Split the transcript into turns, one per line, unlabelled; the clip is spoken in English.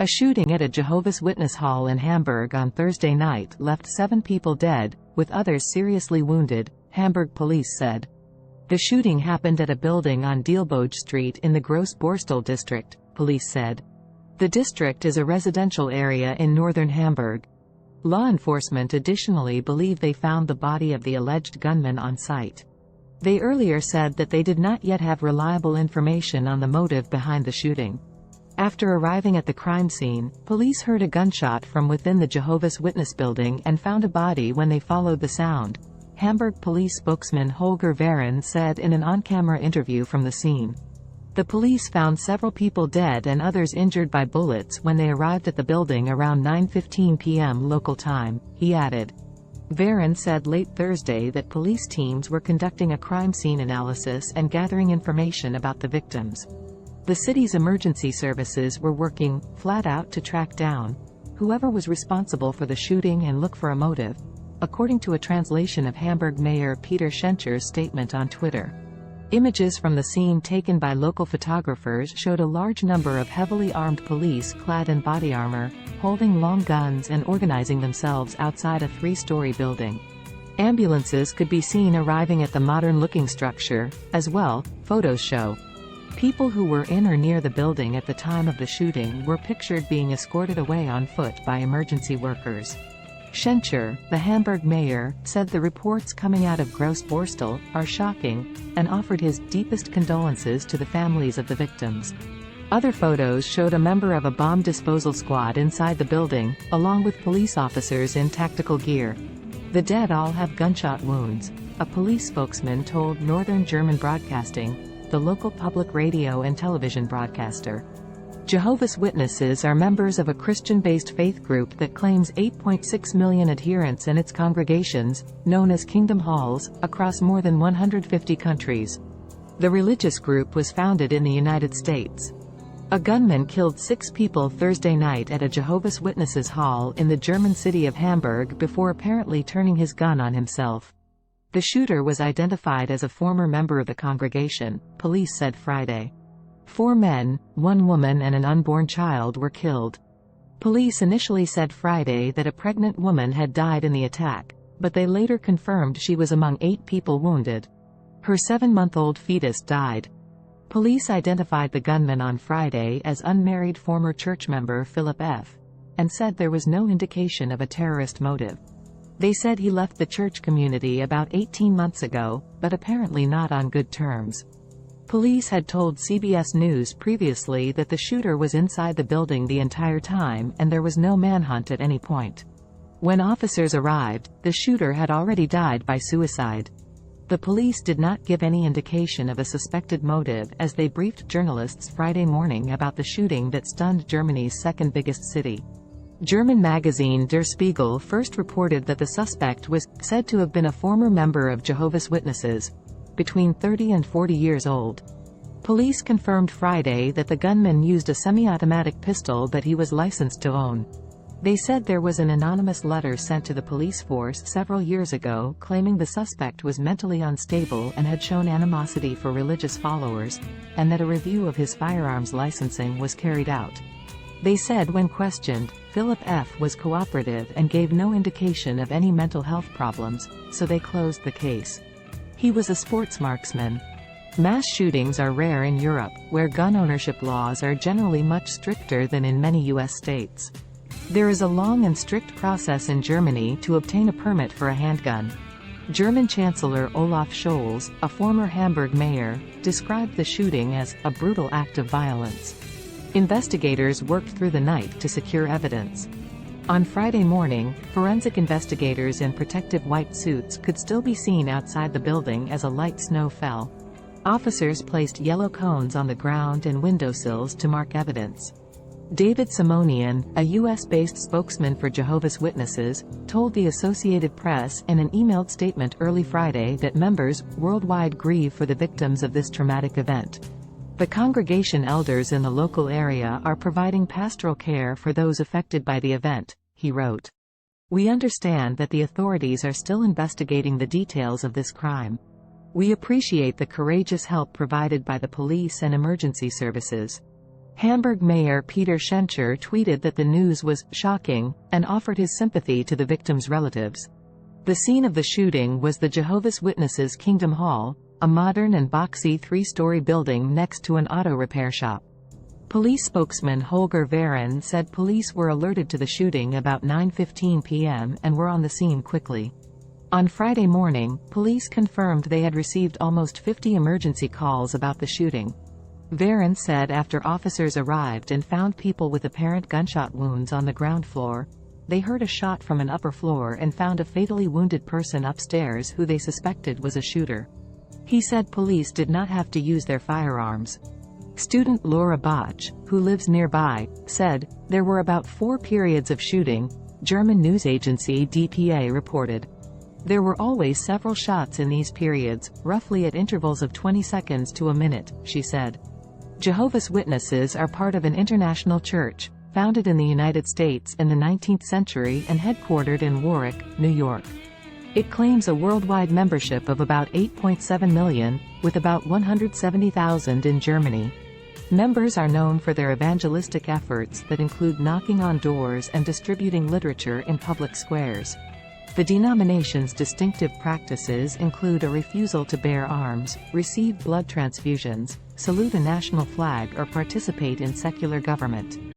A shooting at a Jehovah's Witness hall in Hamburg on Thursday night left 7 people dead, with others seriously wounded, Hamburg police said. The shooting happened at a building on Deelböge Street in the Groß Borstel district, police said. The district is a residential area in northern Hamburg. Law enforcement additionally believe they found the body of the alleged gunman on site. They earlier said that they did not yet have reliable information on the motive behind the shooting. After arriving at the crime scene, police heard a gunshot from within the Jehovah's Witness building and found a body when they followed the sound, Hamburg police spokesman Holger Vehren said in an on-camera interview from the scene. The police found several people dead and others injured by bullets when they arrived at the building around 9:15 p.m. local time, he added. Vehren said late Thursday that police teams were conducting a crime scene analysis and gathering information about the victims. The city's emergency services were working flat out to track down whoever was responsible for the shooting and look for a motive, according to a translation of Hamburg Mayor Peter Schentscher's statement on Twitter. Images from the scene taken by local photographers showed a large number of heavily armed police clad in body armor, holding long guns and organizing themselves outside a 3-story building. Ambulances could be seen arriving at the modern-looking structure, as well, photos show. People who were in or near the building at the time of the shooting were pictured being escorted away on foot by emergency workers. Schentcher, the Hamburg mayor, said the reports coming out of Groß Borstel are shocking, and offered his deepest condolences to the families of the victims. Other photos showed a member of a bomb disposal squad inside the building, along with police officers in tactical gear. The dead all have gunshot wounds, a police spokesman told Northern German Broadcasting, the local public radio and television broadcaster. Jehovah's Witnesses are members of a Christian-based faith group that claims 8.6 million adherents in its congregations, known as Kingdom Halls, across more than 150 countries. The religious group was founded in the United States. A gunman killed 6 people Thursday night at a Jehovah's Witnesses hall in the German city of Hamburg before apparently turning his gun on himself. The shooter was identified as a former member of the congregation, police said Friday. 4 men, 1 woman and an unborn child were killed. Police initially said Friday that a pregnant woman had died in the attack, but they later confirmed she was among 8 people wounded. Her 7-month-old fetus died. Police identified the gunman on Friday as unmarried former church member Philip F. and said there was no indication of a terrorist motive. They said he left the church community about 18 months ago, but apparently not on good terms. Police had told CBS News previously that the shooter was inside the building the entire time and there was no manhunt at any point. When officers arrived, the shooter had already died by suicide. The police did not give any indication of a suspected motive as they briefed journalists Friday morning about the shooting that stunned Germany's second biggest city. German magazine Der Spiegel first reported that the suspect was said to have been a former member of Jehovah's Witnesses, between 30 and 40 years old. Police confirmed Friday that the gunman used a semi-automatic pistol that he was licensed to own. They said there was an anonymous letter sent to the police force several years ago claiming the suspect was mentally unstable and had shown animosity for religious followers, and that a review of his firearms licensing was carried out. They said when questioned, Philip F. was cooperative and gave no indication of any mental health problems, so they closed the case. He was a sports marksman. Mass shootings are rare in Europe, where gun ownership laws are generally much stricter than in many U.S. states. There is a long and strict process in Germany to obtain a permit for a handgun. German Chancellor Olaf Scholz, a former Hamburg mayor, described the shooting as a brutal act of violence. Investigators worked through the night to secure evidence. On Friday morning, forensic investigators in protective white suits could still be seen outside the building as a light snow fell. Officers placed yellow cones on the ground and windowsills to mark evidence. David Simonian, a U.S.-based spokesman for Jehovah's Witnesses, told the Associated Press in an emailed statement early Friday that members worldwide grieve for the victims of this traumatic event. The congregation elders in the local area are providing pastoral care for those affected by the event, he wrote. We understand that the authorities are still investigating the details of this crime. We appreciate the courageous help provided by the police and emergency services. Hamburg Mayor Peter Schenscher tweeted that the news was shocking, and offered his sympathy to the victims' relatives. The scene of the shooting was the Jehovah's Witnesses Kingdom Hall, a modern and boxy three-story building next to an auto repair shop. Police spokesman Holger Vehren said police were alerted to the shooting about 9:15 p.m. and were on the scene quickly. On Friday morning, police confirmed they had received almost 50 emergency calls about the shooting. Vehren said after officers arrived and found people with apparent gunshot wounds on the ground floor, they heard a shot from an upper floor and found a fatally wounded person upstairs who they suspected was a shooter. He said police did not have to use their firearms. Student Laura Bach, who lives nearby, said, "There were about 4 periods of shooting," German news agency dpa reported. "There were always several shots in these periods, roughly at intervals of 20 seconds to a minute," she said. Jehovah's Witnesses are part of an international church, founded in the United States in the 19th century and headquartered in Warwick, New York. It claims a worldwide membership of about 8.7 million, with about 170,000 in Germany. Members are known for their evangelistic efforts that include knocking on doors and distributing literature in public squares. The denomination's distinctive practices include a refusal to bear arms, receive blood transfusions, salute a national flag or participate in secular government.